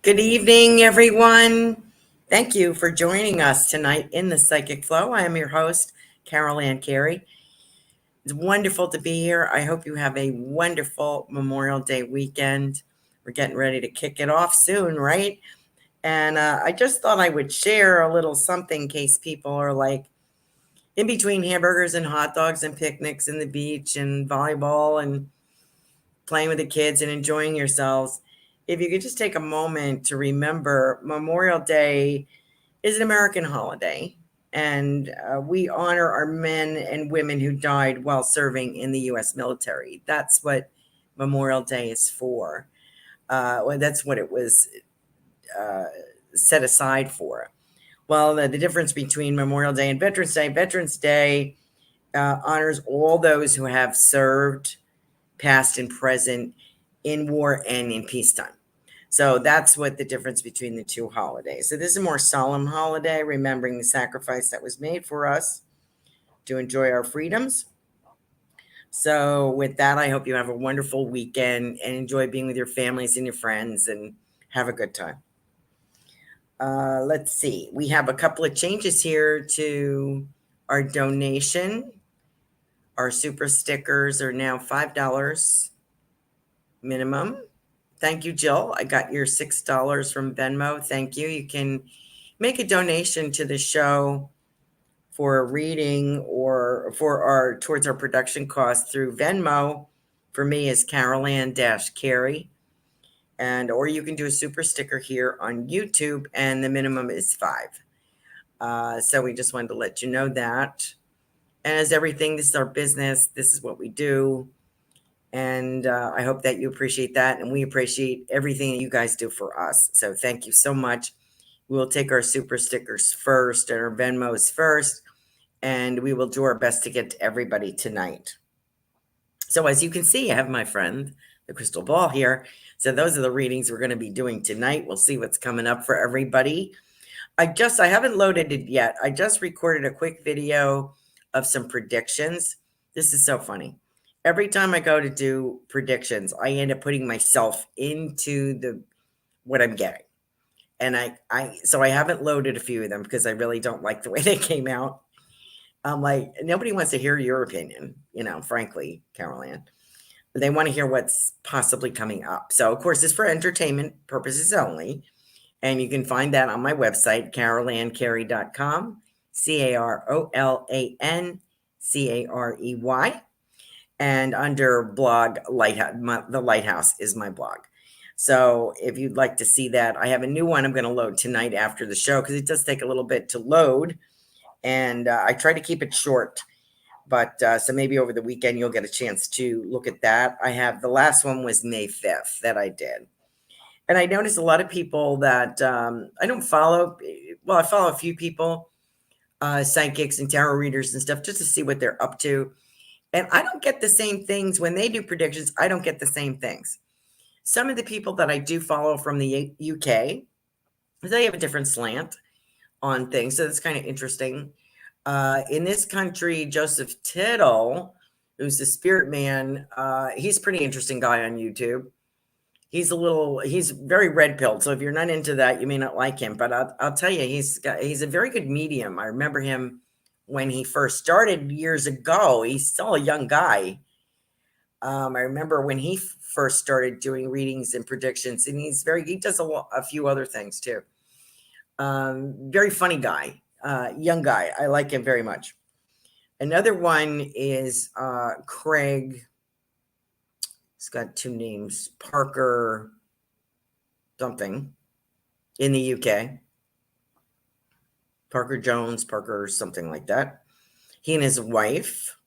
Good evening, everyone. Thank you for joining us tonight in the Psychic Flow. I am your host, Carolan Carey. It's wonderful to be here. I hope you have a wonderful Memorial Day weekend. We're getting ready to kick it off soon, right? And I just thought I would share a little something in case people are like in between hamburgers and hot dogs and picnics and the beach and volleyball and playing with the kids and enjoying yourselves. If you could just take a moment to remember Memorial Day is an American holiday, and we honor our men and women who died while serving in the U.S. military. That's what Memorial Day is for. Well, that's what it was uh, set aside for. Well, the difference between Memorial Day and Veterans Day honors all those who have served, past and present, in war and in peacetime. So that's what the difference between the two holidays. So this is a more solemn holiday, remembering the sacrifice that was made for us to enjoy our freedoms. So with that, I hope you have a wonderful weekend and enjoy being with your families and your friends and have a good time. Let's see. We have a couple of changes here to our donation. Our super stickers are now $5 minimum. Thank you, Jill. I got your $6 from Venmo. Thank you. You can make a donation to the show for a reading or towards our production costs through Venmo. For me is Carolan-Carey. Or you can do a super sticker here on YouTube, and the minimum is $5. So we just wanted to let you know that. And as everything, this is our business. This is what we do. And I hope that you appreciate that. And we appreciate everything that you guys do for us. So thank you so much. We will take our super stickers first and our Venmos first. And we will do our best to get to everybody tonight. So as you can see, I have my friend, the crystal ball here. So those are the readings we're going to be doing tonight. We'll see what's coming up for everybody. I haven't loaded it yet. I just recorded a quick video of some predictions. This is so funny. Every time I go to do predictions, I end up putting myself into what I'm getting. And so I haven't loaded a few of them because I really don't like the way they came out. I'm like, nobody wants to hear your opinion, frankly, Carolan. They want to hear what's possibly coming up. So, of course, it's for entertainment purposes only. And you can find that on my website, carolancarey.com, CarolanCarey. And under blog, the Lighthouse is my blog. So if you'd like to see that, I have a new one I'm going to load tonight after the show because it does take a little bit to load. And I try to keep it short. But so maybe over the weekend, you'll get a chance to look at that. The last one was May 5th that I did. And I noticed a lot of people that I don't follow. Well, I follow a few people, psychics and tarot readers and stuff, just to see what they're up to. And I don't get the same things when they do predictions. I don't get the same things. Some of the people that I do follow from the UK, they have a different slant on things. So that's kind of interesting. In this country, Joseph Tittle, who's the spirit man, he's a pretty interesting guy on YouTube. He's very red pilled. So if you're not into that, you may not like him. But I'll tell you, he's a very good medium. I remember him when he first started years ago. He's still a young guy. I remember when he first started doing readings and predictions, and he does a few other things too. Very funny guy, young guy. I like him very much. Another one is Craig. He's got two names, Parker something in the UK. Parker Jones, Parker, something like that. He and his wife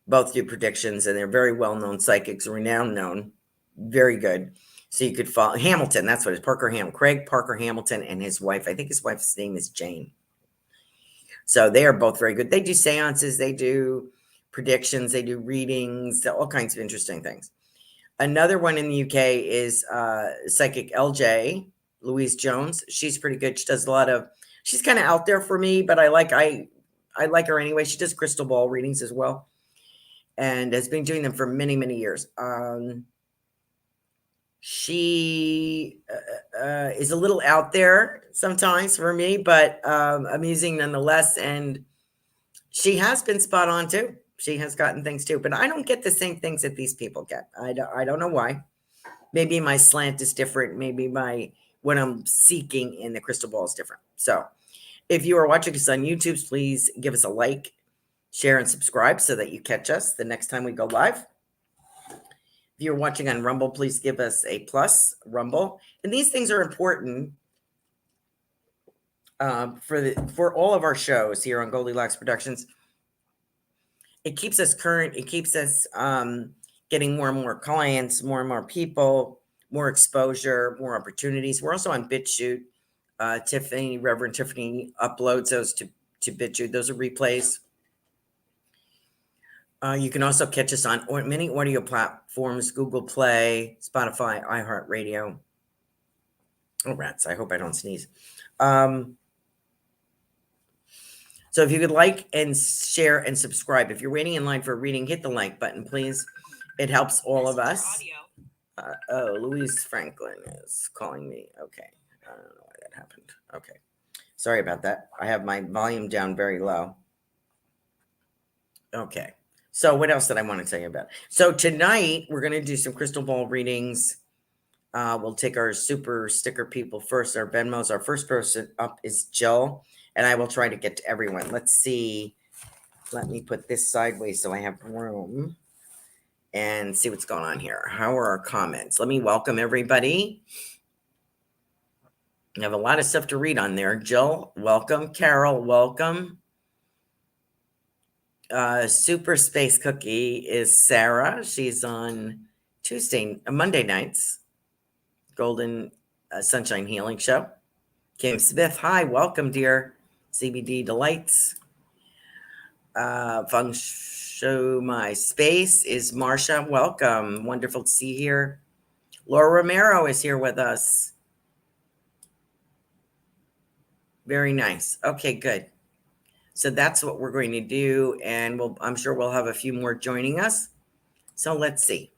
both do predictions, and they're very well-known psychics, renowned known, very good. So you could follow Hamilton. That's what it's Craig Parker Hamilton and his wife. I think his wife's name is Jane. So they are both very good. They do seances, they do predictions, they do readings, all kinds of interesting things. Another one in the UK is Psychic LJ, Louise Jones. She's pretty good. She does she's kind of out there for me, but I like her anyway. She does crystal ball readings as well and has been doing them for many, many years. She is a little out there sometimes for me, but amusing nonetheless. And she has been spot on too. She has gotten things too, but I don't get the same things that these people get. I don't know why. Maybe my slant is different. Maybe what I'm seeking in the crystal ball is different. So if you are watching us on YouTube, please give us a like, share, and subscribe so that you catch us the next time we go live. If you're watching on Rumble, please give us a plus, Rumble. And these things are important for all of our shows here on Goldylocks Productions. It keeps us current. It keeps us getting more and more clients, more and more people, more exposure, more opportunities. We're also on BitChute. Reverend Tiffany uploads those to BitChute. Those are replays. You can also catch us on many audio platforms, Google Play, Spotify, iHeartRadio. Oh, rats. I hope I don't sneeze. So if you could like and share and subscribe. If you're waiting in line for a reading, hit the like button, please. It helps all of us. Louise Franklin is calling me. Okay. I don't know why that happened. Okay. Sorry about that. I have my volume down very low. Okay. So what else did I want to tell you about? So tonight we're going to do some crystal ball readings. We'll take our super sticker people first, our Venmos. Our first person up is Jill, and I will try to get to everyone. Let's see. Let me put this sideways so I have room and see what's going on here. How are our comments? Let me welcome everybody. I have a lot of stuff to read on there. Jill, welcome. Carol, welcome. Super Space Cookie is Sarah. She's on Monday nights. Golden Sunshine Healing Show. Kim Smith, hi, welcome, dear. CBD Delights. Feng Shui My Space is Marsha. Welcome. Wonderful to see you here. Laura Romero is here with us. Very nice. Okay, good. So that's what we're going to do, and I'm sure we'll have a few more joining us. So let's see.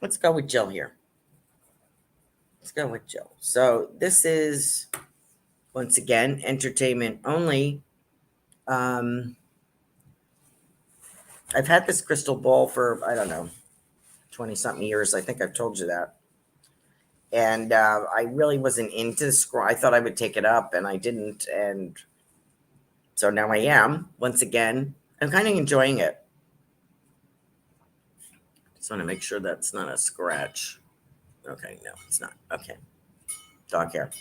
Let's go with Jill here. Let's go with Jill. So this is, once again, entertainment only. I've had this crystal ball for, I don't know, 20-something years. I think I've told you that. And I really wasn't into I thought I would take it up, and I didn't, and so now I am, once again. I'm kind of enjoying it. Just want to make sure that's not a scratch. Okay, no, it's not. Okay. Dog hair.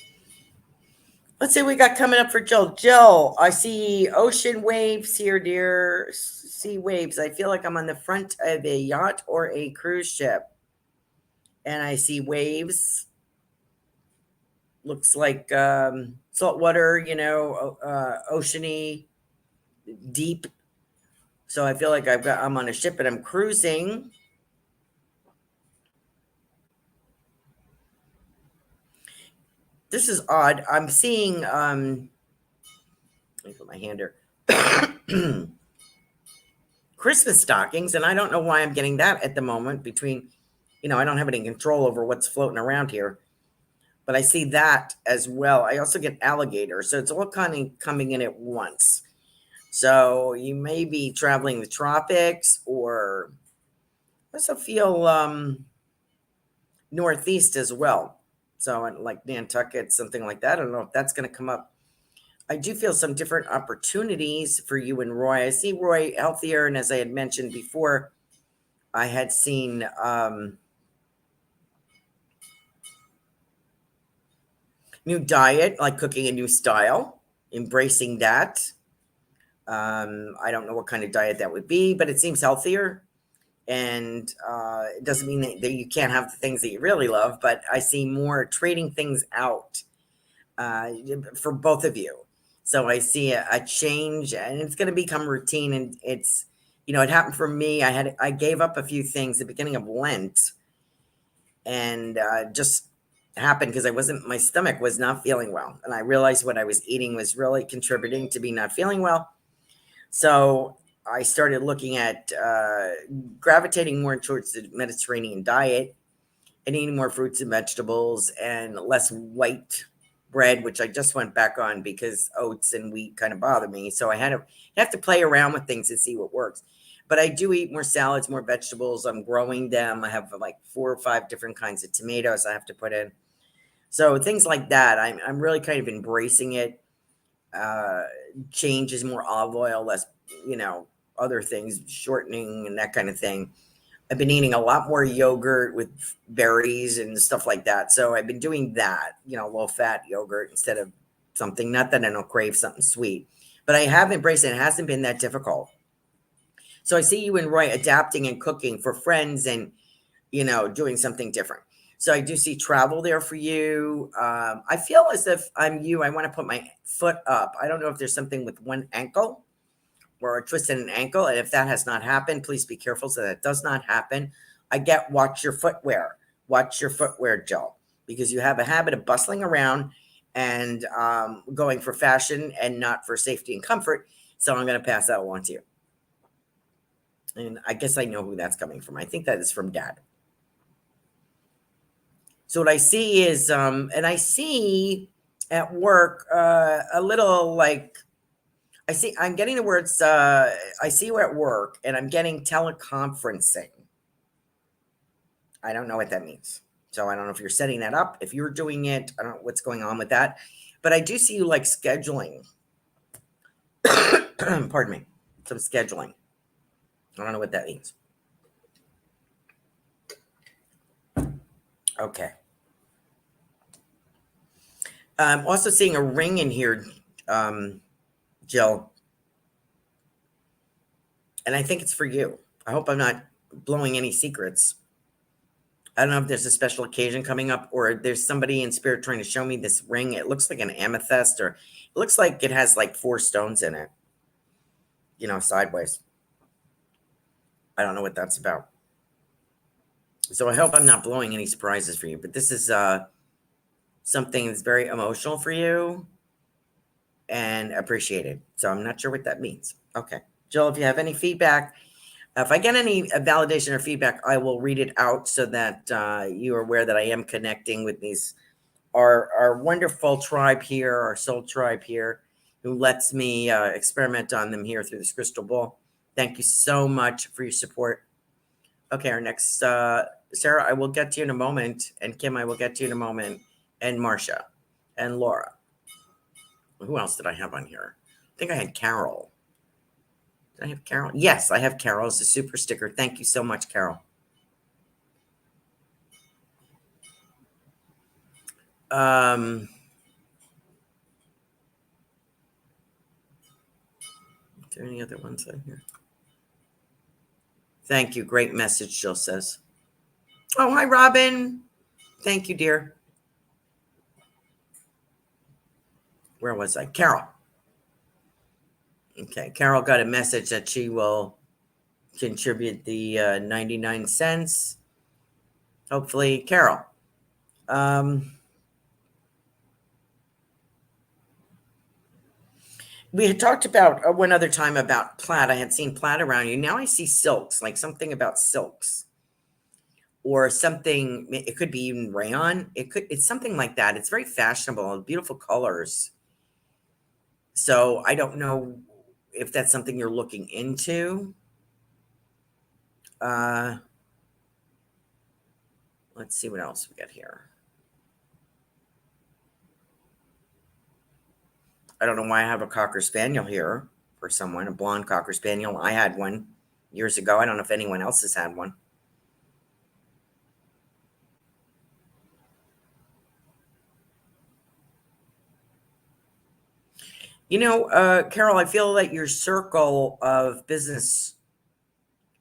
Let's see what we got coming up for Jill. Jill, I see ocean waves here, dear. See waves. I feel like I'm on the front of a yacht or a cruise ship. And I see waves. Looks like salt water, oceany, deep. So I feel like I'm on a ship and I'm cruising. This is odd. I'm seeing let me put my hand here. Christmas stockings, and I don't know why I'm getting that at the moment between, I don't have any control over what's floating around here. But I see that as well. I also get alligator. So it's all kind of coming in at once. So you may be traveling the tropics, or I also feel northeast as well. So like Nantucket, something like that. I don't know if that's going to come up. I do feel some different opportunities for you and Roy. I see Roy healthier. And as I had mentioned before, I had seen new diet, like cooking a new style, embracing that. I don't know what kind of diet that would be, but it seems healthier. And it doesn't mean that you can't have the things that you really love, but I see more trading things out for both of you. So I see a change, and it's going to become routine. And it's, it happened for me. I gave up a few things at the beginning of Lent, and just happened because my stomach was not feeling well. And I realized what I was eating was really contributing to me not feeling well. So I started looking at gravitating more towards the Mediterranean diet. and eating more fruits and vegetables and less white bread, which I just went back on because oats and wheat kind of bother me. So I have to play around with things to see what works. But I do eat more salads, more vegetables. I'm growing them. I have like 4 or 5 different kinds of tomatoes I have to put in. So things like that, I'm really kind of embracing it. Uh, Changes, more olive oil, less, other things, shortening and that kind of thing. I've been eating a lot more yogurt with berries and stuff like that. So I've been doing that, low fat yogurt instead of something, not that I don't crave something sweet, but I have embraced it. It hasn't been that difficult. So I see you and Roy adapting and cooking for friends and, doing something different. So I do see travel there for you. I feel as if I'm you. I want to put my foot up. I don't know if there's something with one ankle or a twist in an ankle. And if that has not happened, please be careful so that does not happen. Watch your footwear. Watch your footwear, Jill, because you have a habit of bustling around and going for fashion and not for safety and comfort. So I'm going to pass that along to you. And I guess I know who that's coming from. I think that is from Dad. So what I see is, and I see at work a little like, I'm getting the words, I see you at work and I'm getting teleconferencing. I don't know what that means. So I don't know if you're setting that up, if you're doing it, I don't know what's going on with that, but I do see you like scheduling. Pardon me, some scheduling. I don't know what that means. Okay. I'm also seeing a ring in here, Jill. And I think it's for you. I hope I'm not blowing any secrets. I don't know if there's a special occasion coming up or there's somebody in spirit trying to show me this ring. It looks like an amethyst, or it looks like it has like 4 stones in it, sideways. I don't know what that's about. So I hope I'm not blowing any surprises for you, but this is something that's very emotional for you and appreciated. So I'm not sure what that means. Okay. Jill, if you have any feedback, if I get any validation or feedback, I will read it out so that you are aware that I am connecting with our wonderful tribe here, our soul tribe here, who lets me experiment on them here through this crystal ball. Thank you so much for your support. Okay, our next, Sarah, I will get to you in a moment, and Kim, I will get to you in a moment, and Marcia, and Laura. Who else did I have on here? I think I had Carol. Did I have Carol? Yes, I have Carol as a super sticker. Thank you so much, Carol. Is there any other ones on here? Thank you. Great message, Jill says. Oh, hi, Robin. Thank you, dear. Where was I? Carol. Okay, Carol got a message that she will contribute the 99 cents. Hopefully, Carol. We had talked about one other time about plaid. I had seen plaid around you. Now I see silks, like something about silks. Or something, it could be even rayon. It's something like that. It's very fashionable, beautiful colors. So I don't know if that's something you're looking into. Let's see what else we got here. I don't know why I have a Cocker Spaniel here for someone, a blonde Cocker Spaniel. I had one years ago. I don't know if anyone else has had one. Carol, I feel like your circle of business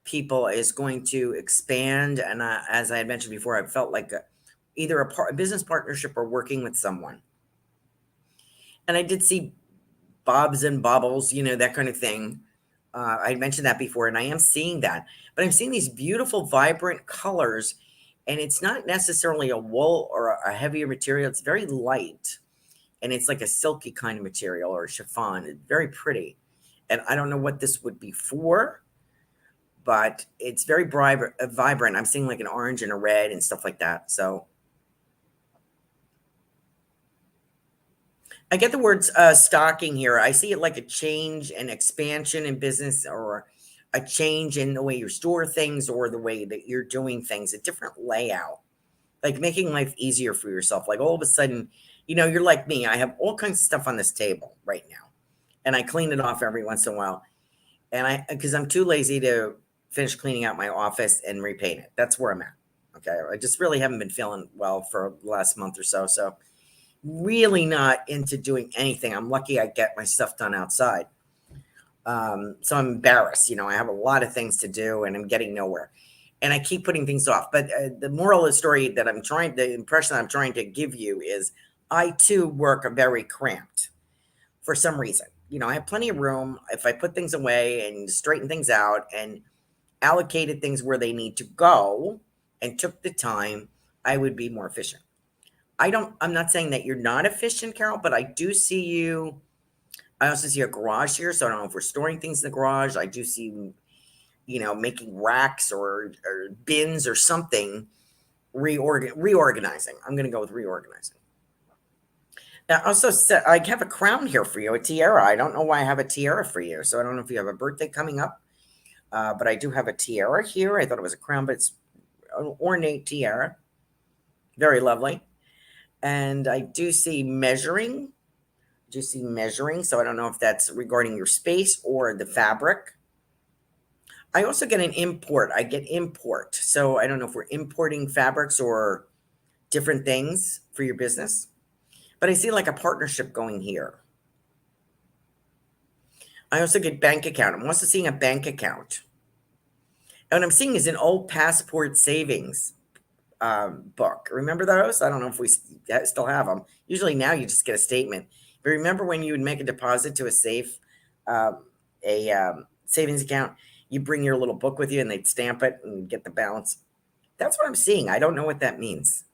people is going to expand. And as I had mentioned before, I felt like either a business partnership or working with someone. And I did see bobs and bobbles, that kind of thing. I mentioned that before, and I am seeing that. But I'm seeing these beautiful, vibrant colors, and it's not necessarily a wool or a heavier material. It's very light, and it's like a silky kind of material or a chiffon. It's very pretty. And I don't know what this would be for, but it's very vibrant. I'm seeing like an orange and a red and stuff like that. So I get the words stocking here. I see it like a change and expansion in business, or a change in the way you store things, or the way that you're doing things, a different layout, like making life easier for yourself. Like all of a sudden, you're like me. I have all kinds of stuff on this table right now, and I clean it off every once in a while. And because I'm too lazy to finish cleaning out my office and repaint it. That's where I'm at. Okay. I just really haven't been feeling well for the last month or so. So really not into doing anything. I'm lucky I get my stuff done outside. So I'm embarrassed. I have a lot of things to do and I'm getting nowhere. And I keep putting things off. But the moral of the story that the impression I'm trying to give you is I too work very cramped for some reason. I have plenty of room. If I put things away and straighten things out and allocated things where they need to go and took the time, I would be more efficient. I'm not saying that you're not efficient, Carol, but I do see you. I also see a garage here. So I don't know if we're storing things in the garage. I do see, making racks or bins or something, reorganizing. I'm going to go with reorganizing. Now, also, I have a crown here for you, a tiara. I don't know why I have a tiara for you. So I don't know if you have a birthday coming up, but I do have a tiara here. I thought it was a crown, but it's an ornate tiara. Very lovely. And I do see measuring. So I don't know if that's regarding your space or the fabric. I also get an import. I get import. So I don't know if we're importing fabrics or different things for your business. But I see like a partnership going here. I also get bank account. I'm also seeing a bank account. And what I'm seeing is an old passport savings book. Remember those? I don't know if we still have them. Usually now you just get a statement. But remember when you would make a deposit to a safe, savings account, you bring your little book with you and they'd stamp it and get the balance. That's what I'm seeing. I don't know what that means.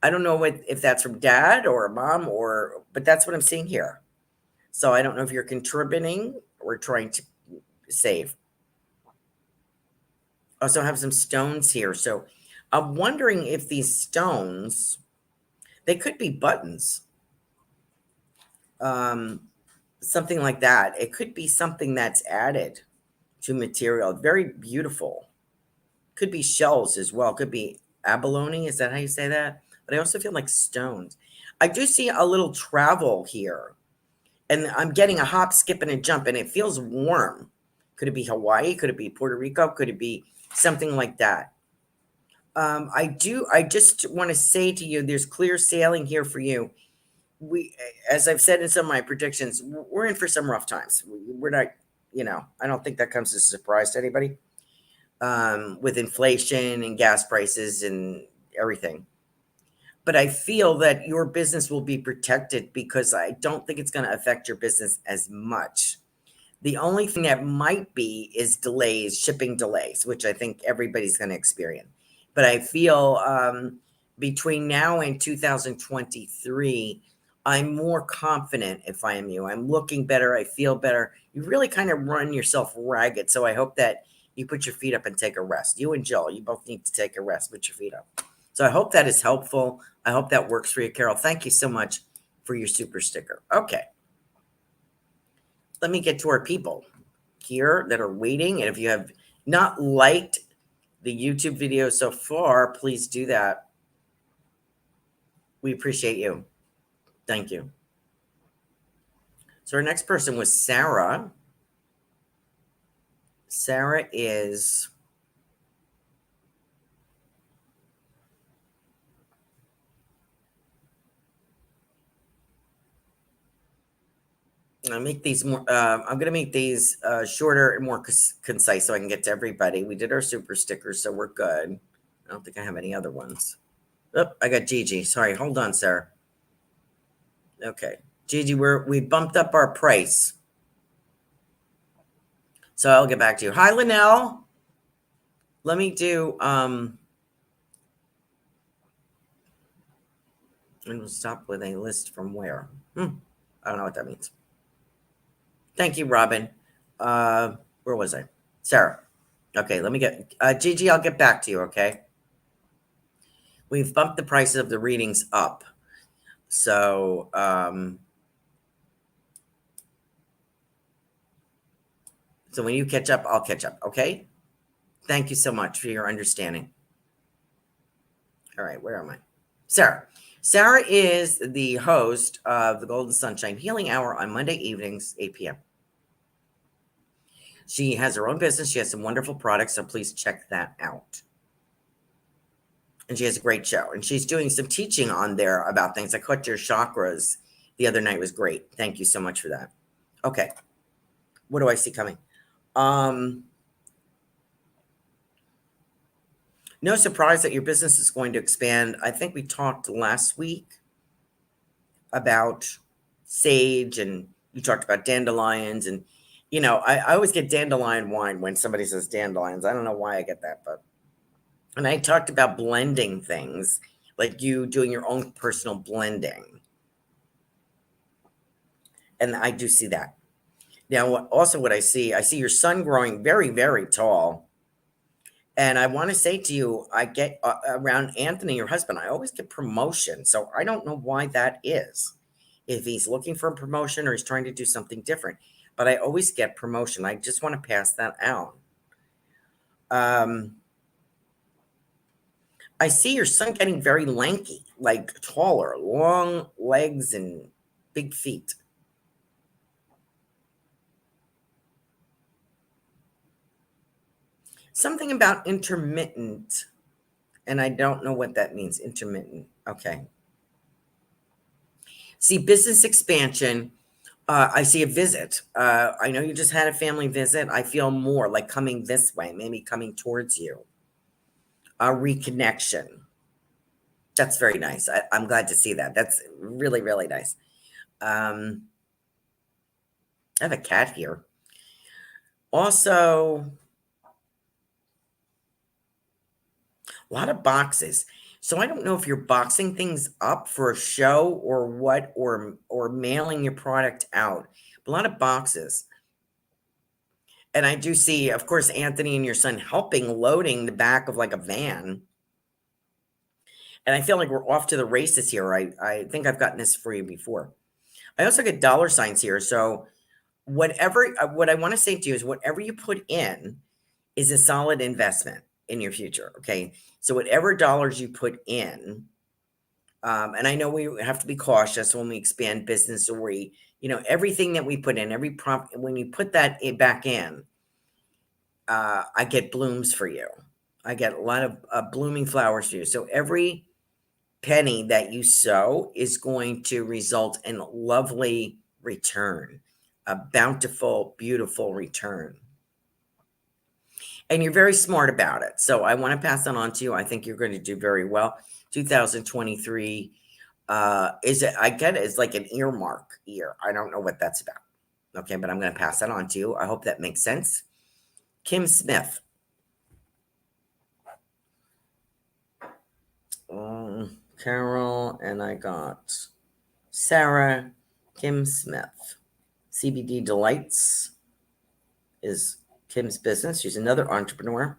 I don't know if that's from dad or mom but that's what I'm seeing here. So I don't know if you're contributing or trying to save. Also have some stones here. So I'm wondering if these stones, they could be buttons. Something like that. It could be something that's added to material. Very beautiful. Could be shells as well. Could be abalone. Is that how you say that? But I also feel like stones. I do see a little travel here. And I'm getting a hop, skip, and a jump, and it feels warm. Could it be Hawaii? Could it be Puerto Rico? Could it be something like that? I just want to say to you, there's clear sailing here for you. As I've said in some of my predictions, we're in for some rough times. We're not, I don't think that comes as a surprise to anybody. With inflation and gas prices and everything. But I feel that your business will be protected because I don't think it's going to affect your business as much. The only thing that might be is delays, shipping delays, which I think everybody's going to experience. But I feel between now and 2023, I'm more confident if I am you. I'm looking better. I feel better. You really kind of run yourself ragged. So I hope that you put your feet up and take a rest. You and Joel, you both need to take a rest, put your feet up. So I hope that is helpful. I hope that works for you, Carol. Thank you so much for your super sticker. Okay. Let me get to our people here that are waiting. And if you have not liked the YouTube video so far, please do that. We appreciate you. Thank you. So our next person was Sarah. Sarah is... I'll make these more. I'm going to make these shorter and more concise so I can get to everybody. We did our super stickers, so we're good. I don't think I have any other ones. Oh, I got Gigi. Sorry, hold on, Sarah. Okay, Gigi, we bumped up our price, so I'll get back to you. Hi, Linnell. Let me do. And we'll stop with a list from where. I don't know what that means. Thank you, Robin. Where was I? Sarah. Okay, let me get Gigi, I'll get back to you, okay? We've bumped the prices of the readings up. So, so when you catch up, I'll catch up, okay? Thank you so much for your understanding. All right, where am I? Sarah. Sarah is the host of the Golden Sunshine Healing Hour on Monday evenings, 8 p.m. She has her own business. She has some wonderful products, so please check that out. And she has a great show. And she's doing some teaching on there about things. I caught your chakras the other night. It was great. Thank you so much for that. Okay. What do I see coming? No surprise that your business is going to expand. I think we talked last week about sage, and you talked about dandelions. And, you know, I always get dandelion wine when somebody says dandelions. I don't know why I get that, but, and I talked about blending things, like you doing your own personal blending. And I do see that. Now, also what I see your son growing very, very tall. And I want to say to you, I get around Anthony, your husband, I always get promotion. So I don't know why that is. If he's looking for a promotion or he's trying to do something different, but I always get promotion. I just want to pass that out. I see your son getting very lanky, like taller, long legs and big feet. Something about intermittent, and I don't know what that means. Intermittent. Okay. See business expansion. I see a visit. I know you just had a family visit. I feel more like coming this way, maybe coming towards you. A reconnection. That's very nice. I'm glad to see that. That's really, really nice. I have a cat here. Also, a lot of boxes. So I don't know if you're boxing things up for a show or what, or mailing your product out. A lot of boxes. And I do see, of course, Anthony and your son helping loading the back of like a van. And I feel like we're off to the races here. I think I've gotten this for you before. I also get dollar signs here. So whatever, what I want to say to you is whatever you put in is a solid investment in your future. Okay. So whatever dollars you put in, and I know we have to be cautious when we expand business, or we, you know, everything that we put in, every prompt, when you put that back in, I get blooms for you. I get a lot of blooming flowers for you. So every penny that you sow is going to result in a lovely return, a bountiful, beautiful return. And you're very smart about it. So I want to pass that on to you. I think you're going to do very well. 2023 is it? I get it. It's like an earmark year. I don't know what that's about. Okay, but I'm going to pass that on to you. I hope that makes sense. Kim Smith. Carol, and I got Sarah, Kim Smith. CBD Delights is Kim's business. She's another entrepreneur.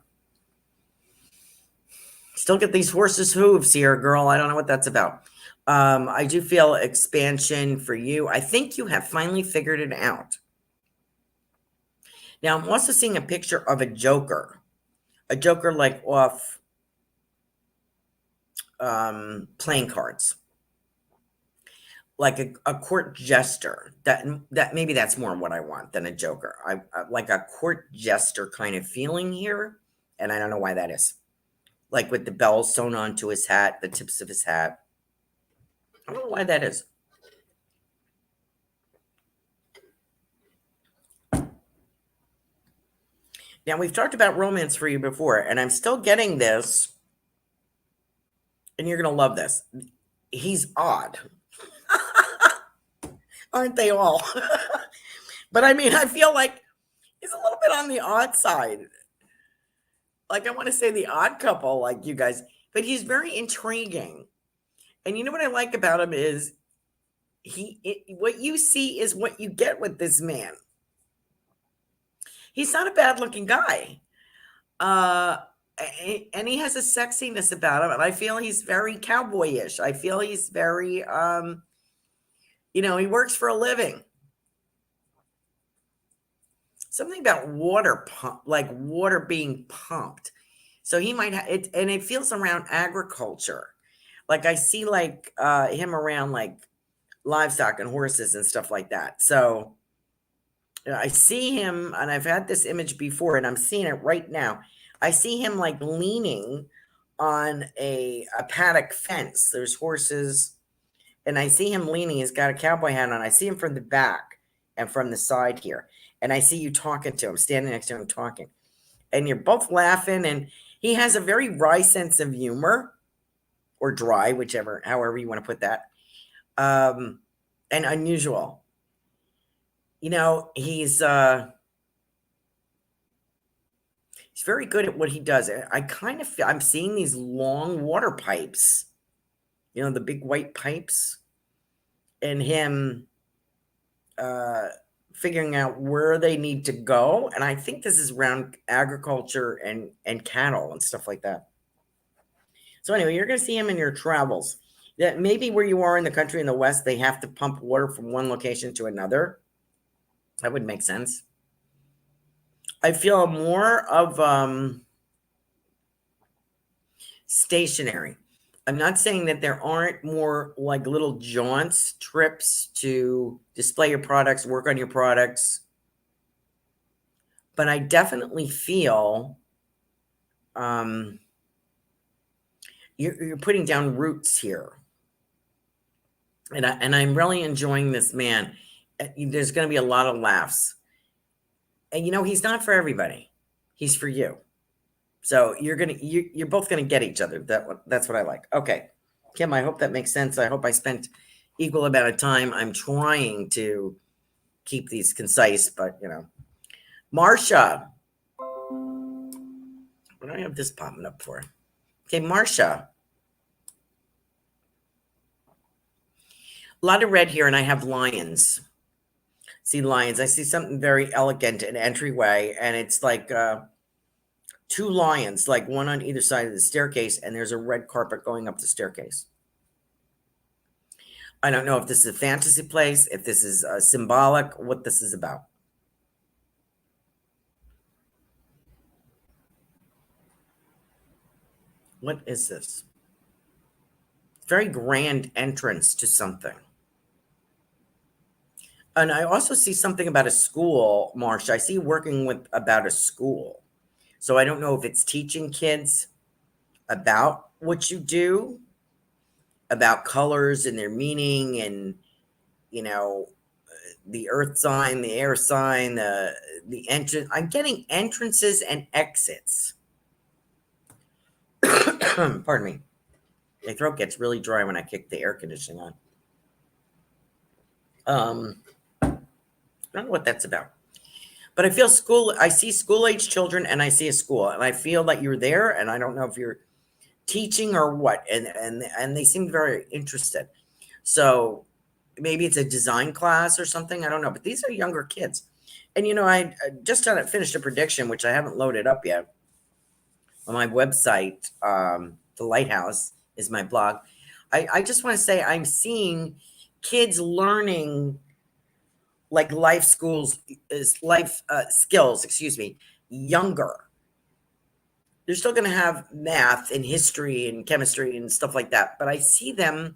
Still get these horses' hooves here, girl. I don't know what that's about. I do feel expansion for you. I think you have finally figured it out. Now, I'm also seeing a picture of a joker like off playing cards, like a court jester. That maybe that's more what I want than a joker. I like a court jester kind of feeling here, and I don't know why that is. Like with the bells sewn onto his hat, the tips of his hat. I don't know why that is. Now, we've talked about romance for you before, and I'm still getting this, and you're going to love this. He's odd. Aren't they all? But I mean, I feel like he's a little bit on the odd side. Like, I want to say the odd couple, like you guys, but he's very intriguing. And you know what I like about him is what you see is what you get with this man. He's not a bad looking guy. Uh, and he has a sexiness about him, and I feel he's very cowboyish. I feel he's very, he works for a living. Something about water pump, like water being pumped. So he might have it, and it feels around agriculture. Like I see like him around like livestock and horses and stuff like that. So I see him, and I've had this image before, and I'm seeing it right now. I see him like leaning on a paddock fence. There's horses, and I see him leaning. He's got a cowboy hat on. I see him from the back and from the side here. And I see you talking to him, standing next to him talking. And you're both laughing, and he has a very wry sense of humor, or dry, however you want to put that, and unusual. He's very good at what he does. I kind of feel I'm seeing these long water pipes, the big white pipes, and him figuring out where they need to go. And I think this is around agriculture and cattle and stuff like that. So anyway, you're going to see him in your travels. That maybe where you are in the country in the West, they have to pump water from one location to another. That would make sense. I feel more of stationary. I'm not saying that there aren't more like little jaunts, trips to display your products, work on your products. But I definitely feel you're putting down roots here. And I'm really enjoying this man. There's going to be a lot of laughs. And he's not for everybody. He's for you. So you're both gonna get each other. That's what I like. Okay, Kim, I hope that makes sense. I hope I spent equal amount of time. I'm trying to keep these concise, but Marsha, what do I have this popping up for? Okay, Marsha. A lot of red here, and I have lions. See lions. I see something very elegant in entryway, and it's like two lions, like one on either side of the staircase, and there's a red carpet going up the staircase. I don't know if this is a fantasy place, if this is symbolic, what this is about. What is this? Very grand entrance to something. And I also see something about a school, Marsha. I see you working about a school. So I don't know if it's teaching kids about what you do, about colors and their meaning, and the earth sign, the air sign, the entrance. I'm getting entrances and exits. Pardon me. My throat gets really dry when I kick the air conditioning on. I don't know what that's about. But I feel I see school-age children, and I see a school, and I feel that you're there, and I don't know if you're teaching or what, and they seem very interested. So maybe it's a design class or something. I don't know, but these are younger kids. And I just finished a prediction, which I haven't loaded up yet on my website. The Lighthouse is my blog. I just want to say I'm seeing kids learning like life skills, younger. They're still going to have math and history and chemistry and stuff like that, but I see them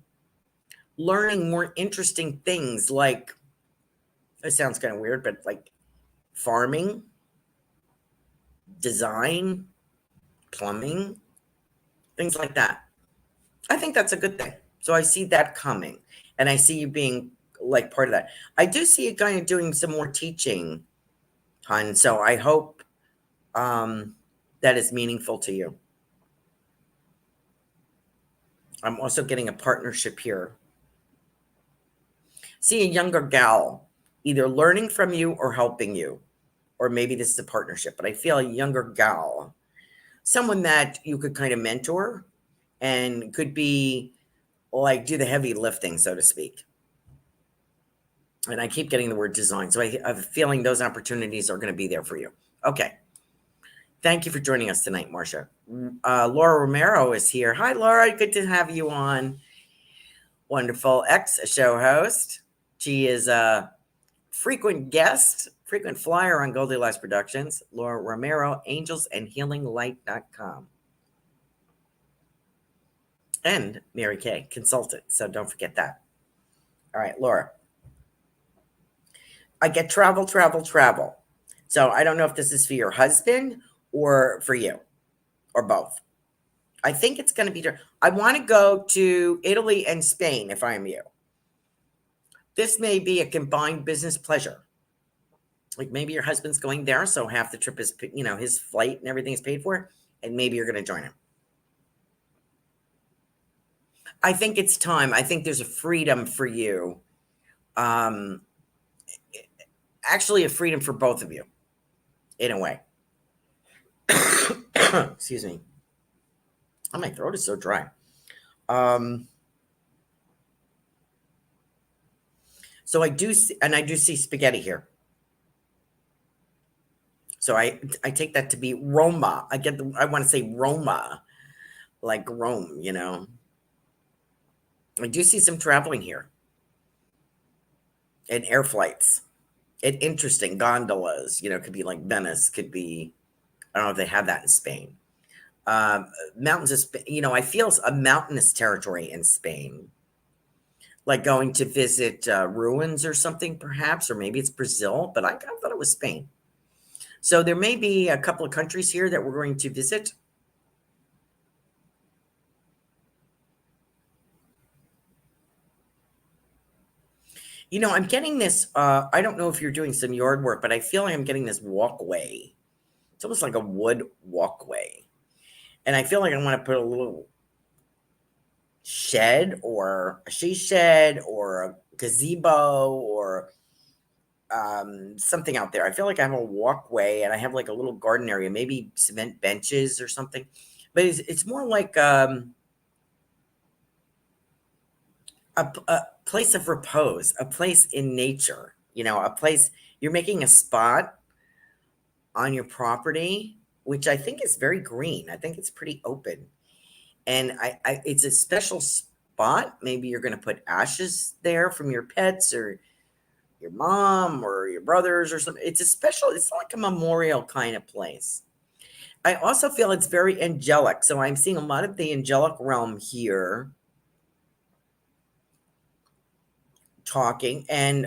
learning more interesting things, like, it sounds kind of weird, but like farming, design, plumbing, things like that. I think that's a good thing. So I see that coming, and I see you being like part of that. I do see you kind of doing some more teaching, hon. So I hope that is meaningful to you. I'm also getting a partnership here. See a younger gal either learning from you or helping you, or maybe this is a partnership, but I feel a younger gal, someone that you could kind of mentor and could be like do the heavy lifting, so to speak. And I keep getting the word design. So I have a feeling those opportunities are going to be there for you. Okay. Thank you for joining us tonight, Marcia. Laura Romero is here. Hi, Laura. Good to have you on. Wonderful ex-show host. She is a frequent guest, frequent flyer on Goldylocks Productions. Laura Romero, angelsandhealinglight.com. And Mary Kay, consultant. So don't forget that. All right, Laura. I get travel, travel, travel. So I don't know if this is for your husband or for you or both. I think it's going to be, I want to go to Italy and Spain if I'm you. This may be a combined business pleasure. Like maybe your husband's going there, so half the trip is, his flight and everything is paid for, and maybe you're going to join him. I think it's time. I think there's a freedom for you. Actually, a freedom for both of you, in a way. Excuse me. Oh, my throat is so dry. So I do see spaghetti here. So I take that to be Roma. I want to say Roma, like Rome, I do see some traveling here. And air flights. And interesting gondolas, could be like Venice, could be, I don't know if they have that in Spain. Mountains of Spain, I feel a mountainous territory in Spain. Like going to visit ruins or something, perhaps, or maybe it's Brazil, but I thought it was Spain. So there may be a couple of countries here that we're going to visit. I'm getting this, I don't know if you're doing some yard work, but I feel like I'm getting this walkway. It's almost like a wood walkway. And I feel like I want to put a little shed or a she shed or a gazebo or something out there. I feel like I have a walkway and I have like a little garden area, maybe cement benches or something. But it's more like a place of repose, a place in nature, a place you're making a spot on your property, which I think is very green. I think it's pretty open. And it's a special spot. Maybe you're going to put ashes there from your pets or your mom or your brothers or something. It's like a memorial kind of place. I also feel it's very angelic. So I'm seeing a lot of the angelic realm here talking. And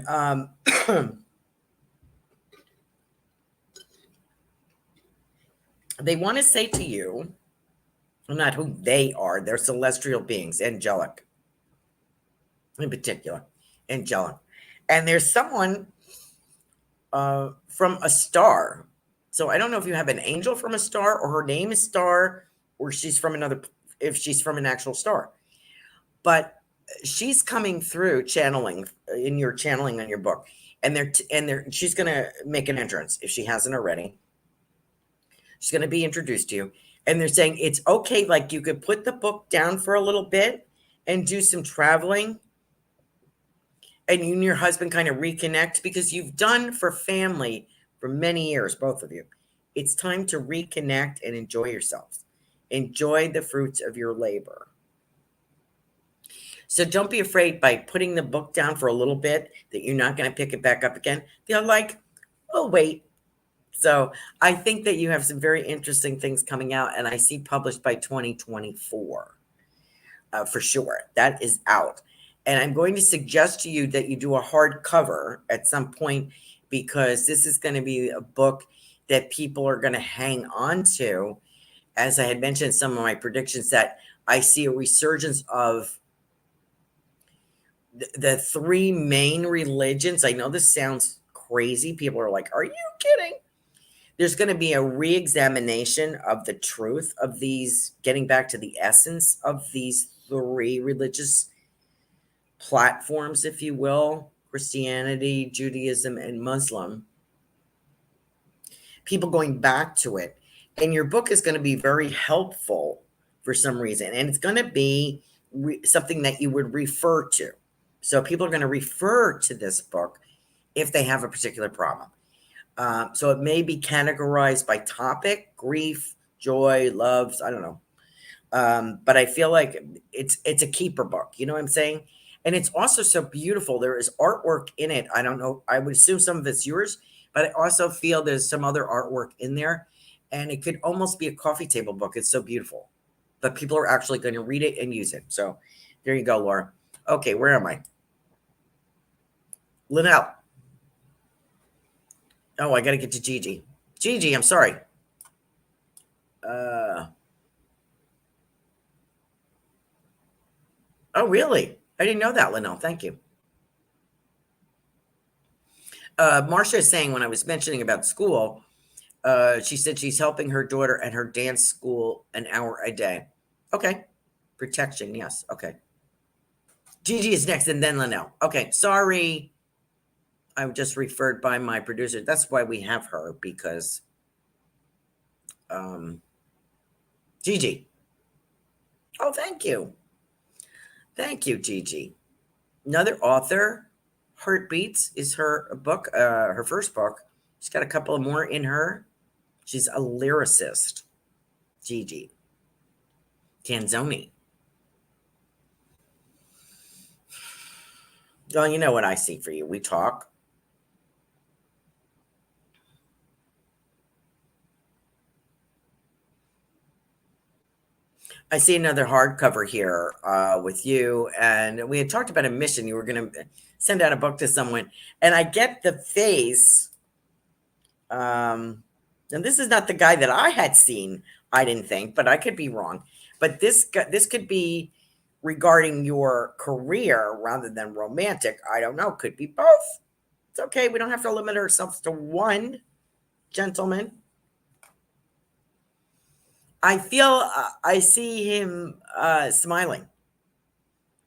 they want to say to you, not who they are, they're celestial beings, angelic in particular, angelic. And there's someone from a star. So I don't know if you have an angel from a star or her name is Star or if she's from an actual star. But she's coming through channeling in your channeling on your book. And she's going to make an entrance if she hasn't already. She's going to be introduced to you. And they're saying it's okay. Like you could put the book down for a little bit and do some traveling. And you and your husband kind of reconnect because you've done for family for many years, both of you. It's time to reconnect and enjoy yourselves. Enjoy the fruits of your labor. So don't be afraid by putting the book down for a little bit that you're not going to pick it back up again. They're like, oh, wait. So I think that you have some very interesting things coming out, and I see published by 2024 for sure. That is out. And I'm going to suggest to you that you do a hardcover at some point because this is going to be a book that people are going to hang on to. As I had mentioned, some of my predictions that I see a resurgence of the three main religions. I know this sounds crazy. People are like, are you kidding? There's going to be a re-examination of the truth of these, getting back to the essence of these three religious platforms, if you will, Christianity, Judaism, and Muslim. People going back to it. And your book is going to be very helpful for some reason. And it's going to be something that you would refer to. So people are going to refer to this book if they have a particular problem. So it may be categorized by topic, grief, joy, loves, I don't know. But I feel like it's a keeper book. You know what I'm saying? And it's also so beautiful. There is artwork in it. I don't know. I would assume some of it's yours, but I also feel there's some other artwork in there, and it could almost be a coffee table book. It's so beautiful, but people are actually going to read it and use it. So there you go, Laura. Okay, where am I? Linnell. Oh, I got to get to Gigi. Gigi, I'm sorry. Uh, oh, really? I didn't know that, Linnell. Thank you. Marcia is saying when I was mentioning about school, she said she's helping her daughter at her dance school an hour a day. Okay. Protection. Yes. Okay. Gigi is next and then Linnell. Okay. Sorry. I'm just referred by my producer. That's why we have her because um, Gigi. Oh, thank you. Thank you, Gigi. Another author. Heartbeats is her book, her first book. She's got a couple of more in her. She's a lyricist. Gigi. Tanzoni. Well, you know what I see for you. We talk. I see another hardcover here with you, and we had talked about a mission. You were going to send out a book to someone, and I get the face. And this is not the guy that I had seen. I didn't think, but I could be wrong. But this could be regarding your career rather than romantic. I don't know. Could be both. It's okay. We don't have to limit ourselves to one, gentleman. I feel I see him smiling.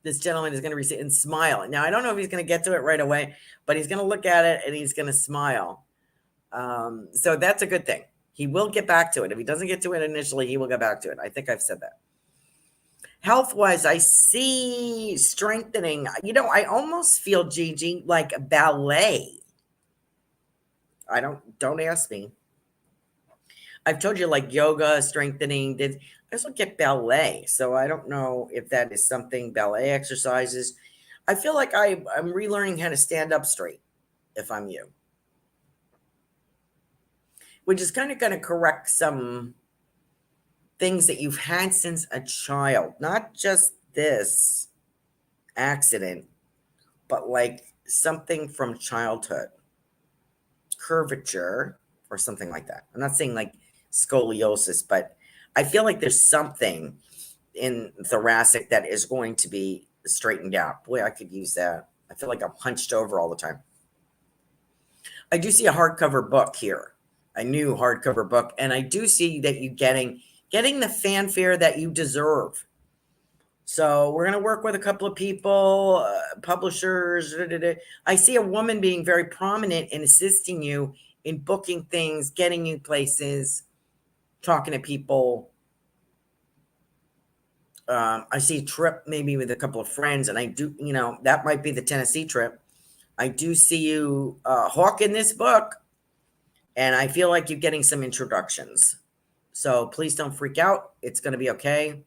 This gentleman is going to receive and smile. Now I don't know if he's going to get to it right away, but he's going to look at it and he's going to smile. So that's a good thing. He will get back to it. If he doesn't get to it initially, he will get back to it. I think I've said that. Health wise, I see strengthening. You know, I almost feel Gigi like ballet. I don't ask me. I've told you like yoga, strengthening. Did I also get ballet? So I don't know if that is something ballet exercises. I feel like I'm relearning how to stand up straight if I'm you, which is kind of going to correct some things that you've had since a child, not just this accident, but like something from childhood, curvature or something like that. I'm not saying like scoliosis, but I feel like there's something in thoracic that is going to be straightened out. Boy, I could use that. I feel like I'm hunched over all the time. I do see a hardcover book here, a new hardcover book, and I do see that you getting the fanfare that you deserve. So we're going to work with a couple of people, publishers. I see a woman being very prominent in assisting you in booking things, getting you places, talking to people. I see a trip maybe with a couple of friends, and I do, you know, that might be the Tennessee trip. I do see you hawking this book, and I feel like you're getting some introductions. So please don't freak out. It's going to be okay.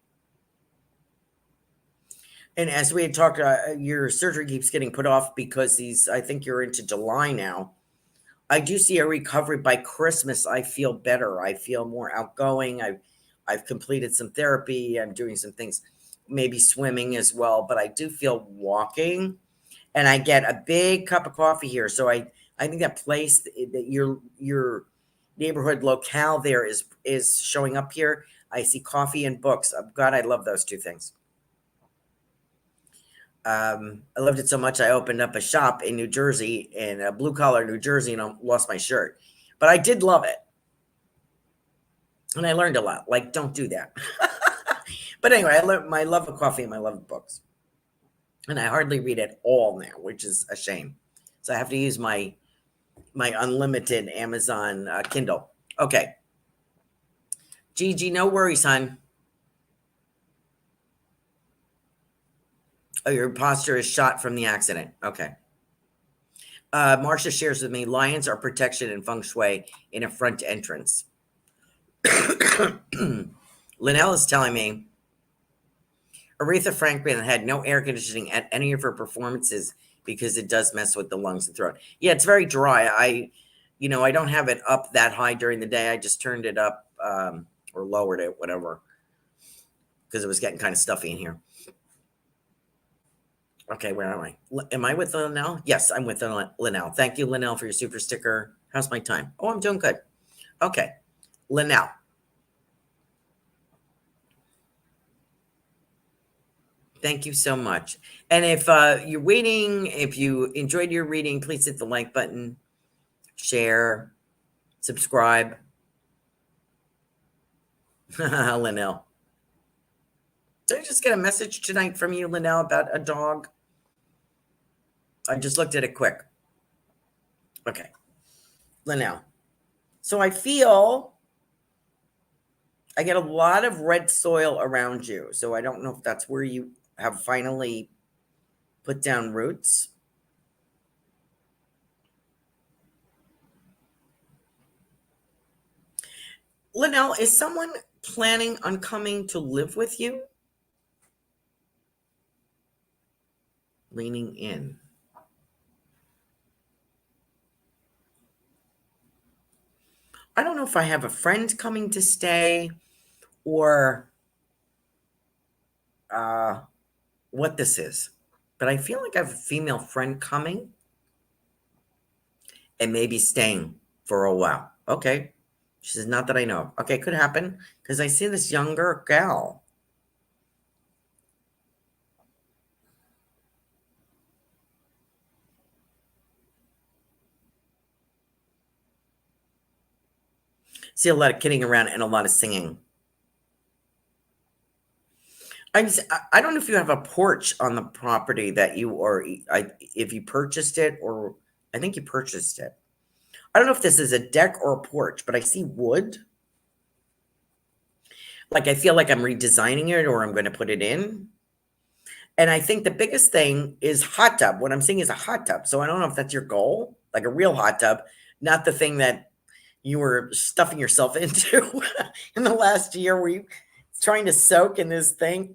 And as we had talked, your surgery keeps getting put off because I think you're into July now. I do see a recovery by Christmas. I feel better. I feel more outgoing. I've completed some therapy. I'm doing some things, maybe swimming as well, but I do feel walking, and I get a big cup of coffee here. So I think that place that your neighborhood locale there is showing up here. I see coffee and books. Oh, God, I love those two things. I loved it so much. I opened up a shop in New Jersey, in a blue collar New Jersey, and I lost my shirt, but I did love it. And I learned a lot. Like, don't do that. But anyway, I learned my love of coffee and my love of books. And I hardly read at all now, which is a shame. So I have to use my unlimited Amazon Kindle. Okay. Gigi, no worries, hon. Oh, your posture is shot from the accident. Okay. Marcia shares with me, lions are protection and feng shui in a front entrance. Linnell is telling me Aretha Franklin had no air conditioning at any of her performances because it does mess with the lungs and throat. Yeah, it's very dry. I don't have it up that high during the day. I just turned it up or lowered it, whatever, because it was getting kind of stuffy in here. Okay, where am I? Am I with Linnell? Yes, I'm with Linnell. Thank you, Linnell, for your super sticker. How's my time? Oh, I'm doing good. Okay, Linnell. Thank you so much. And if you're waiting, if you enjoyed your reading, please hit the like button, share, subscribe. Linnell. Did I just get a message tonight from you, Linnell, about a dog? I just looked at it quick. Okay. Linnell. So I feel I get a lot of red soil around you. So I don't know if that's where you have finally put down roots. Linnell, is someone planning on coming to live with you? Leaning in. I don't know if I have a friend coming to stay or what this is, but I feel like I have a female friend coming and maybe staying for a while. Okay. She says, not that I know. Okay, could happen because I see this younger gal. See a lot of kidding around and a lot of singing. I don't know if you have a porch on the property that you if you purchased it, or I think you purchased it. I don't know if this is a deck or a porch, but I see wood. Like I feel like I'm redesigning it or I'm going to put it in. And I think the biggest thing is hot tub. What I'm seeing is a hot tub. So I don't know if that's your goal, like a real hot tub, not the thing that you were stuffing yourself into in the last year where you trying to soak in this thing.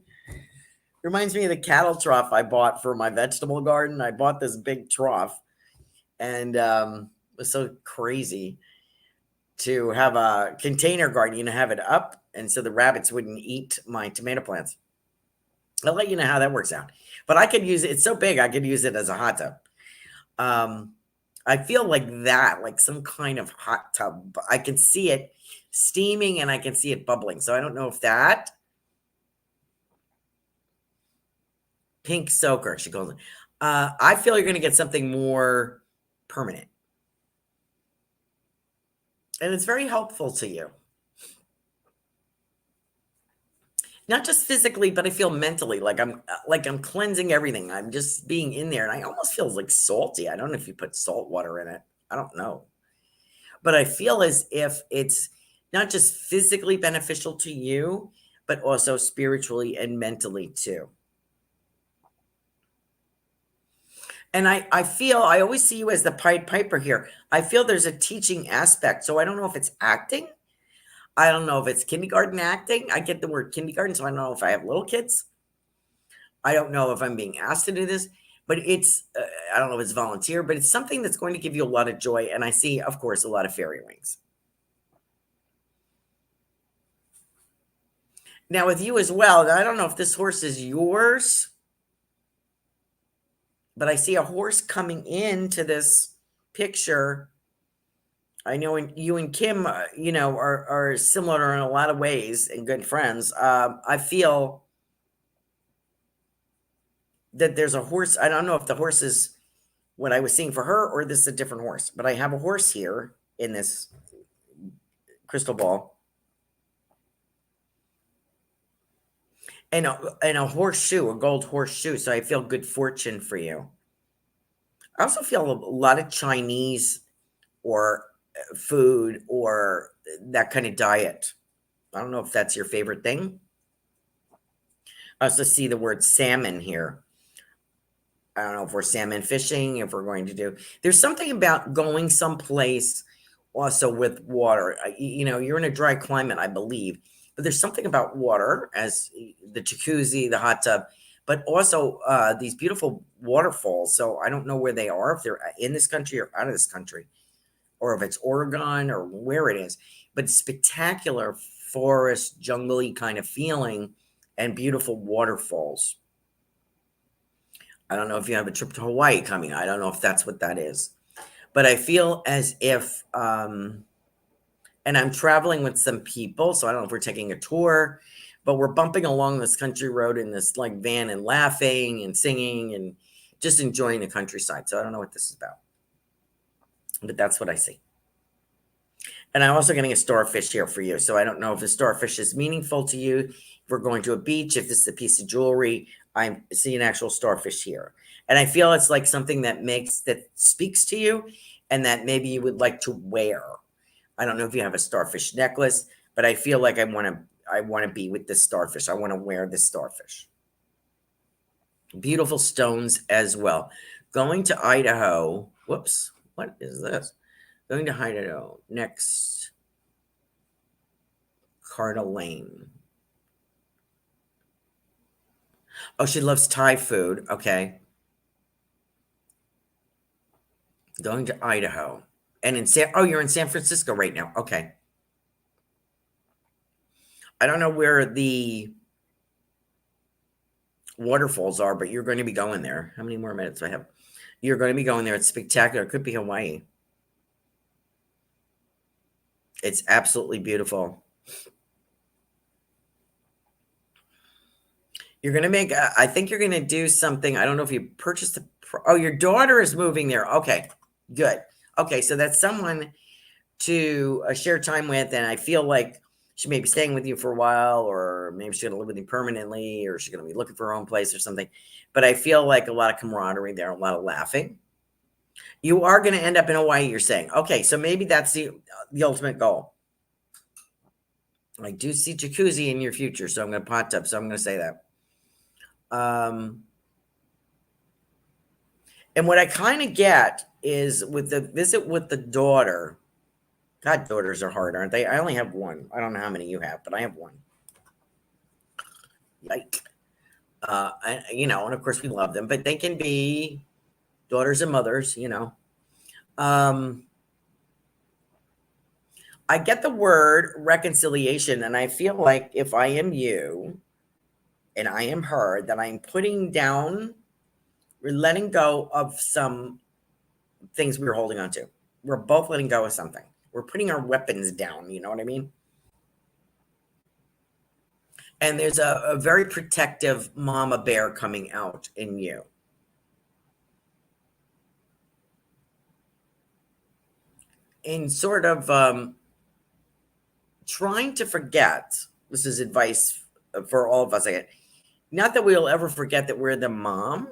Reminds me of the cattle trough I bought for my vegetable garden. I bought this big trough and it was so crazy to have a container garden, have it up. And so the rabbits wouldn't eat my tomato plants. I'll let you know how that works out. But I could use it. It's so big, I could use it as a hot tub. I feel like that, like some kind of hot tub. I can see it steaming and I can see it bubbling. So I don't know if that pink soaker, she calls it. I feel you're going to get something more permanent. And it's very helpful to you. Not just physically, but I feel mentally like I'm cleansing everything. I'm just being in there and I almost feel like salty. I don't know if you put salt water in it. I don't know. But I feel as if it's not just physically beneficial to you, but also spiritually and mentally too. And I feel I always see you as the Pied Piper here. I feel there's a teaching aspect. So I don't know if it's acting. I don't know if it's kindergarten acting. I get the word kindergarten, so I don't know if I have little kids. I don't know if I'm being asked to do this, but it's, I don't know if it's volunteer, but it's something that's going to give you a lot of joy. And I see, of course, a lot of fairy wings. Now with you as well, I don't know if this horse is yours, but I see a horse coming into this picture. I know you and Kim, are similar in a lot of ways and good friends. I feel that there's a horse. I don't know if the horse is what I was seeing for her or this is a different horse, but I have a horse here in this crystal ball. And a horseshoe, a gold horseshoe. So I feel good fortune for you. I also feel a lot of Chinese or food or that kind of diet. I don't know if that's your favorite thing. I also see the word salmon here. I don't know if we're salmon fishing, if we're going to do, there's something about going someplace also with water. You know, you're in a dry climate, I believe, but there's something about water as the jacuzzi, the hot tub, but also these beautiful waterfalls. So I don't know where they are, if they're in this country or out of this country, or if it's Oregon or where it is, but spectacular forest, jungly kind of feeling and beautiful waterfalls. I don't know if you have a trip to Hawaii coming. I don't know if that's what that is. But I feel as if, and I'm traveling with some people, so I don't know if we're taking a tour, but we're bumping along this country road in this like van and laughing and singing and just enjoying the countryside. So I don't know what this is about, but that's what I see. And I'm also getting a starfish here for you. So I don't know if the starfish is meaningful to you. If we're going to a beach, if this is a piece of jewelry, I see an actual starfish here. And I feel it's like something that speaks to you and that maybe you would like to wear. I don't know if you have a starfish necklace, but I feel like I want to be with this starfish. I want to wear this starfish. Beautiful stones as well. Going to Idaho. Whoops. What is this? Going to Idaho. Next. Carolan. Oh, she loves Thai food. Okay. Going to Idaho. And you're in San Francisco right now. Okay. I don't know where the waterfalls are, but you're going to be going there. How many more minutes do I have? You're going to be going there. It's spectacular. It could be Hawaii. It's absolutely beautiful. You're going to make, I think you're going to do something. I don't know if you purchased your daughter is moving there. Okay, good. Okay, so that's someone to share time with. And I feel like she may be staying with you for a while, or maybe she's going to live with you permanently, or she's going to be looking for her own place or something. But I feel like a lot of camaraderie there, a lot of laughing. You are going to end up in Hawaii, you're saying. Okay, so maybe that's the ultimate goal. I do see jacuzzi in your future, so I'm going to pot tub, so I'm going to say that. And what I kind of get is with the visit with the daughter. God, daughters are hard, aren't they? I only have one. I don't know how many you have, but I have one. Like, and of course we love them, but they can be daughters and mothers, I get the word reconciliation, and I feel like if I am you and I am her, that I'm putting down, we're letting go of some things we were holding on to. We're both letting go of something. We're putting our weapons down. You know what I mean? And there's a very protective mama bear coming out in you. In sort of trying to forget, this is advice for all of us. Not that we'll ever forget that we're the mom.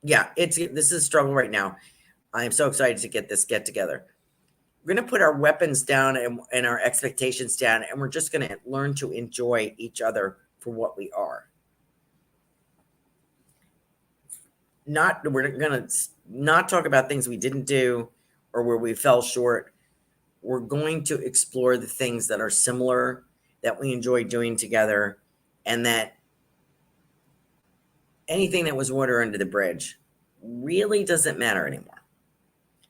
Yeah, this is a struggle right now. I am so excited to get together. We're going to put our weapons down and our expectations down, and we're just going to learn to enjoy each other for what we are. We're going to not talk about things we didn't do or where we fell short. We're going to explore the things that are similar, that we enjoy doing together, and that anything that was water under the bridge really doesn't matter anymore.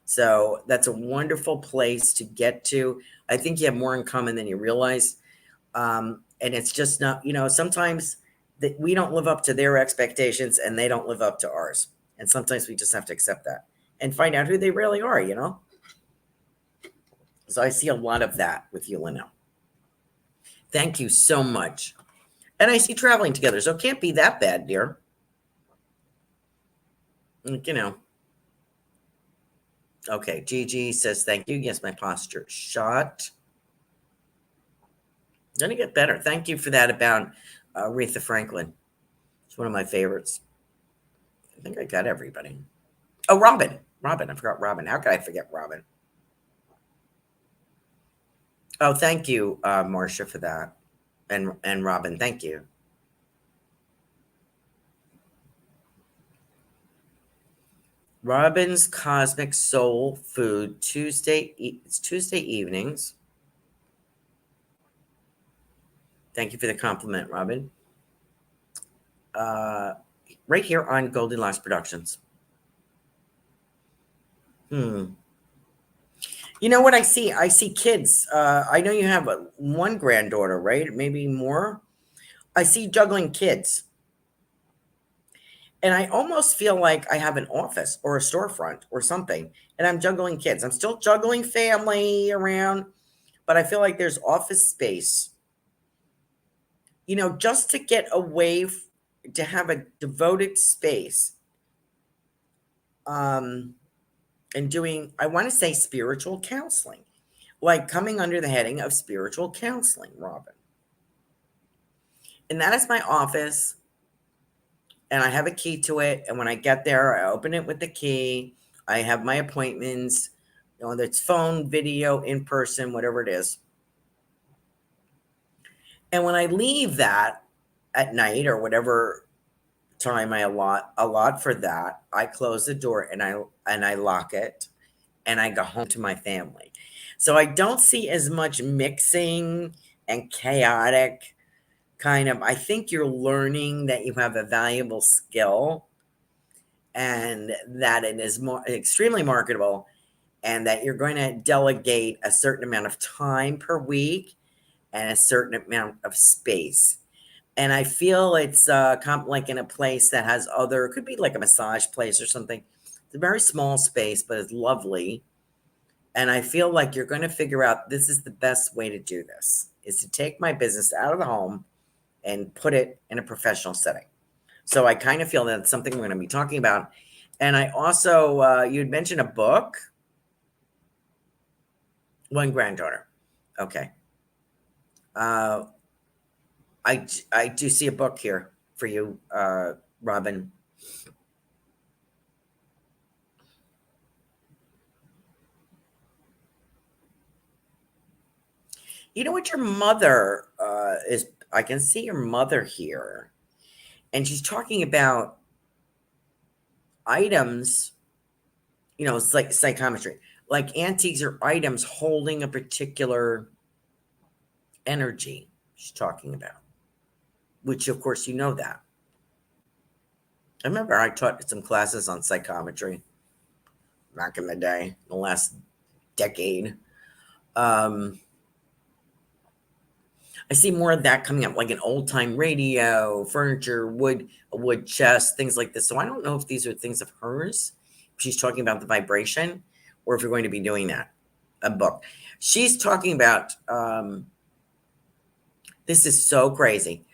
So that's a wonderful place to get to. I think you have more in common than you realize. And it's just not, sometimes that we don't live up to their expectations and they don't live up to ours. And sometimes we just have to accept that and find out who they really are, So I see a lot of that with you, Linnell. Thank you so much. And I see traveling together, so it can't be that bad, dear. Okay, Gigi says thank you. Yes, my posture shot. Gonna get better. Thank you for that about Aretha Franklin. It's one of my favorites. I think I got everybody. Oh, Robin. I forgot Robin. How could I forget Robin? Oh, thank you, Marcia, for that. And Robin, thank you. Robin's Cosmic Soul Food Tuesday. It's Tuesday evenings. Thank you for the compliment, Robin. Right here on Goldylocks Productions. You know what I see? I see kids. I know you have one granddaughter, right? Maybe more. I see juggling kids. And I almost feel like I have an office or a storefront or something, and I'm juggling kids. I'm still juggling family around, but I feel like there's office space, just to get away, to have a devoted space. And doing, I want to say spiritual counseling, like coming under the heading of spiritual counseling, Robin. And that is my office. And I have a key to it. And when I get there, I open it with the key. I have my appointments, whether it's phone, video, in person, whatever it is. And when I leave that at night or whatever time I allot for that, I close the door and I lock it and I go home to my family. So I don't see as much mixing and chaotic kind of. I think you're learning that you have a valuable skill and that it is extremely marketable, and that you're going to delegate a certain amount of time per week and a certain amount of space. And I feel it's like in a place that has it could be like a massage place or something. It's a very small space, but it's lovely. And I feel like you're going to figure out this is the best way to do this, is to take my business out of the home and put it in a professional setting. So I kind of feel that's something we're going to be talking about. And I also, you'd mentioned a book. One granddaughter. Okay. I do see a book here for you, Robin. You know what your mother is? I can see your mother here, and she's talking about items. It's like psychometry, like antiques or items holding a particular energy. She's talking about, which of course you know that. I remember I taught some classes on psychometry back in the day, the last decade. I see more of that coming up, like an old time radio, furniture, a wood chest, things like this. So I don't know if these are things of hers. She's talking about the vibration, or if you're going to be doing that, a book. She's talking about, this is so crazy.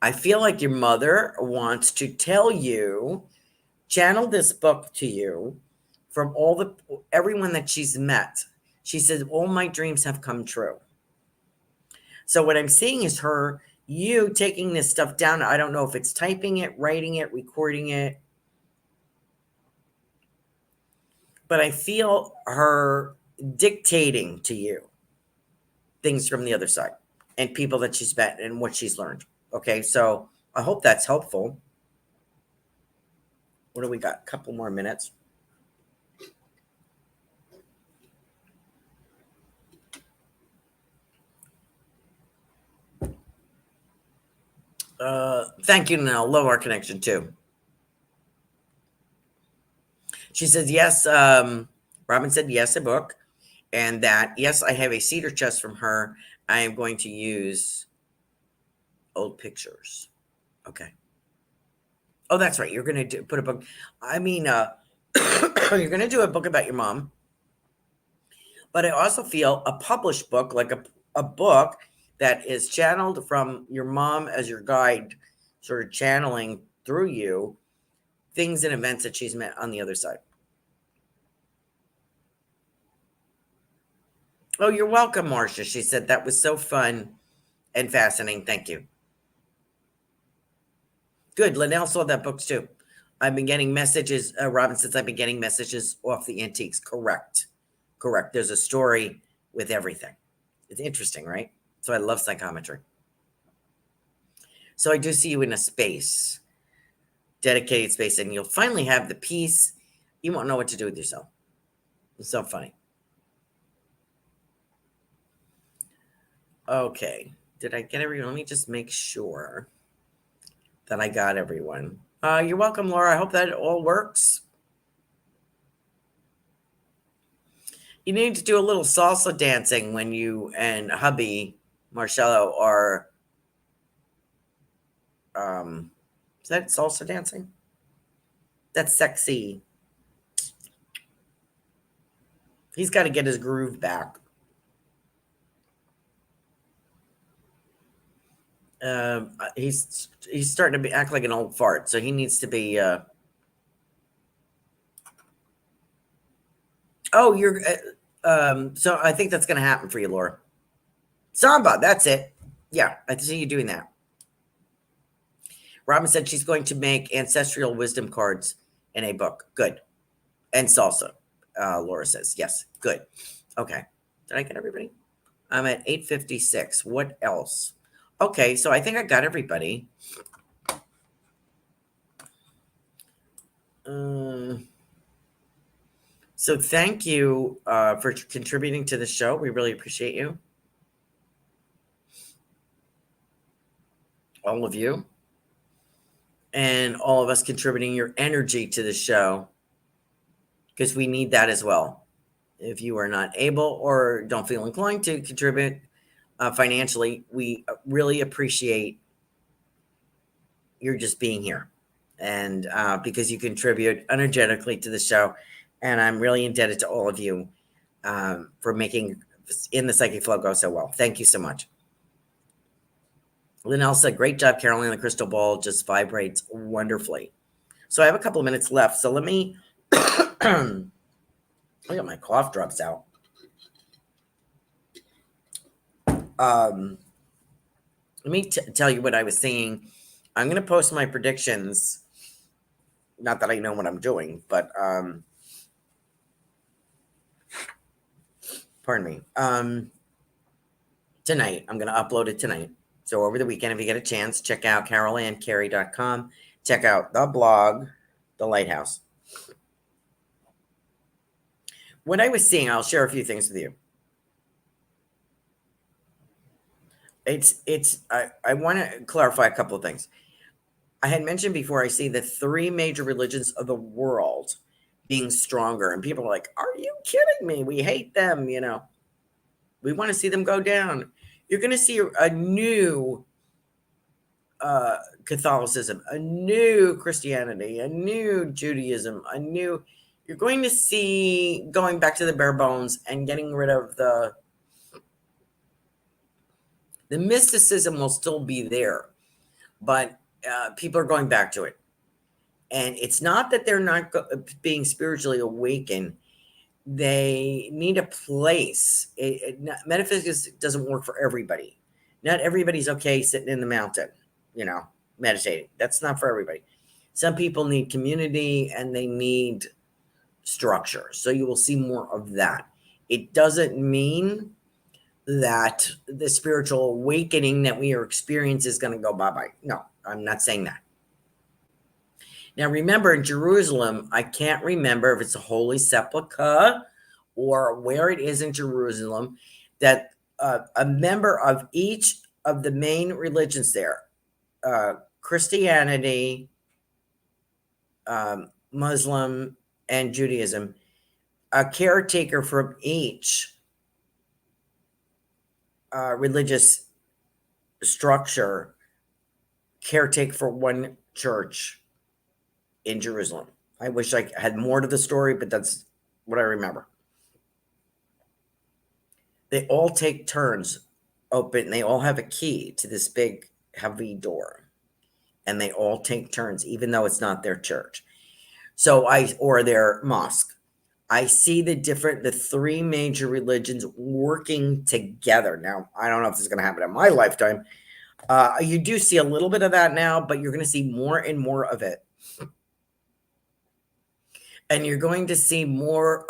I feel like your mother wants to tell you, channel this book to you from everyone that she's met. She says, all my dreams have come true. So what I'm seeing is you taking this stuff down. I don't know if it's typing it, writing it, recording it, but I feel her dictating to you things from the other side and people that she's met and what she's learned. Okay, so I hope that's helpful. What do we got? A couple more minutes. Thank you, Nell. Love our connection too. She says yes. Robin said yes, a book, and that yes, I have a cedar chest from her. I am going to use old pictures. Okay. Oh, that's right. You're going to put a book. I mean, you're going to do a book about your mom. But I also feel a published book, like a book that is channeled from your mom as your guide, sort of channeling through you things and events that she's met on the other side. Oh, you're welcome, Marcia. She said that was so fun and fascinating. Thank you. Good. Linnell saw that books too. I've been getting messages. Robin says I've been getting messages off the antiques. Correct. There's a story with everything. It's interesting, right? So I love psychometry. So I do see you in a space, dedicated space, and you'll finally have the peace You won't know what to do with yourself. It's so funny. Okay. Did I get everyone? Let me just make sure that I got everyone. You're welcome, Laura. I hope that all works. You need to do a little salsa dancing when you and hubby Marcello are. Is that salsa dancing? That's sexy. He's got to get his groove back. He's starting to act like an old fart, so he needs to be. Oh, you're. So I think that's going to happen for you, Laura. Samba, that's it. Yeah, I see you doing that. Robin said she's going to make ancestral wisdom cards in a book. Good. And salsa. Laura says yes. Good. Okay. Did I get everybody? I'm at 8:56. What else? Okay, so I think I got everybody. So thank you for contributing to the show. We really appreciate you. All of you. And all of us contributing your energy to the show, because we need that as well. If you are not able or don't feel inclined to contribute financially, we really appreciate your just being here, and because you contribute energetically to the show. And I'm really indebted to all of you for making In the Psychic Flow go so well. Thank you so much. Linnell said, great job, Carolan. The crystal ball just vibrates wonderfully. So I have a couple of minutes left. So let me, I got my cough drops out. Let me tell you what I was saying. I'm going to post my predictions. Not that I know what I'm doing, but pardon me. Tonight, I'm going to upload it tonight. So over the weekend, if you get a chance, check out carolancarey.com. Check out the blog, The Lighthouse. What I was seeing, I'll share a few things with you. I want to clarify a couple of things. I had mentioned before, I see the three major religions of the world being stronger. And people are like, are you kidding me? We hate them, you know. We want to see them go down. You're going to see a new Catholicism, a new Christianity, a new Judaism, you're going to see going back to the bare bones and getting rid of the mysticism will still be there, but people are going back to it. And it's not that they're not being spiritually awakened. They need a place. Metaphysics doesn't work for everybody. Not everybody's okay sitting in the mountain, you know, meditating. That's not for everybody. Some people need community and they need structure. So you will see more of that. It doesn't mean that the spiritual awakening that we are experiencing is going to go bye-bye. No, I'm not saying that. Now, remember, in Jerusalem, I can't remember if it's a Holy Sepulchre or where it is in Jerusalem, that a member of each of the main religions there, Christianity, Muslim, and Judaism, a caretaker from each religious structure caretake for one church in Jerusalem. I wish I had more to the story, but that's what I remember. They all take turns open. They all have a key to this big, heavy door. And they all take turns, even though it's not their church. Or their mosque. I see the three major religions working together. Now, I don't know if this is going to happen in my lifetime. You do see a little bit of that now, but you're going to see more and more of it. And you're going to see more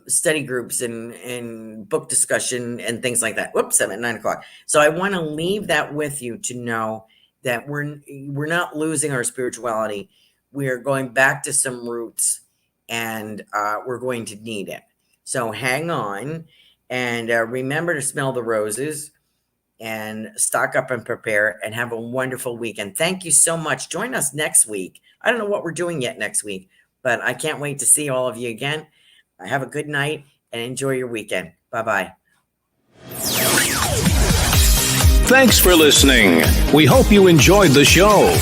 study groups and book discussion and things like that. Whoops, I'm at 9 o'clock. So I want to leave that with you to know that we're not losing our spirituality. We're going back to some roots, and we're going to need it. So hang on, and remember to smell the roses, and stock up and prepare, and have a wonderful weekend. Thank you so much. Join us next week. I don't know what we're doing yet next week, but I can't wait to see all of you again. Have a good night and enjoy your weekend. Bye-bye. Thanks for listening. We hope you enjoyed the show.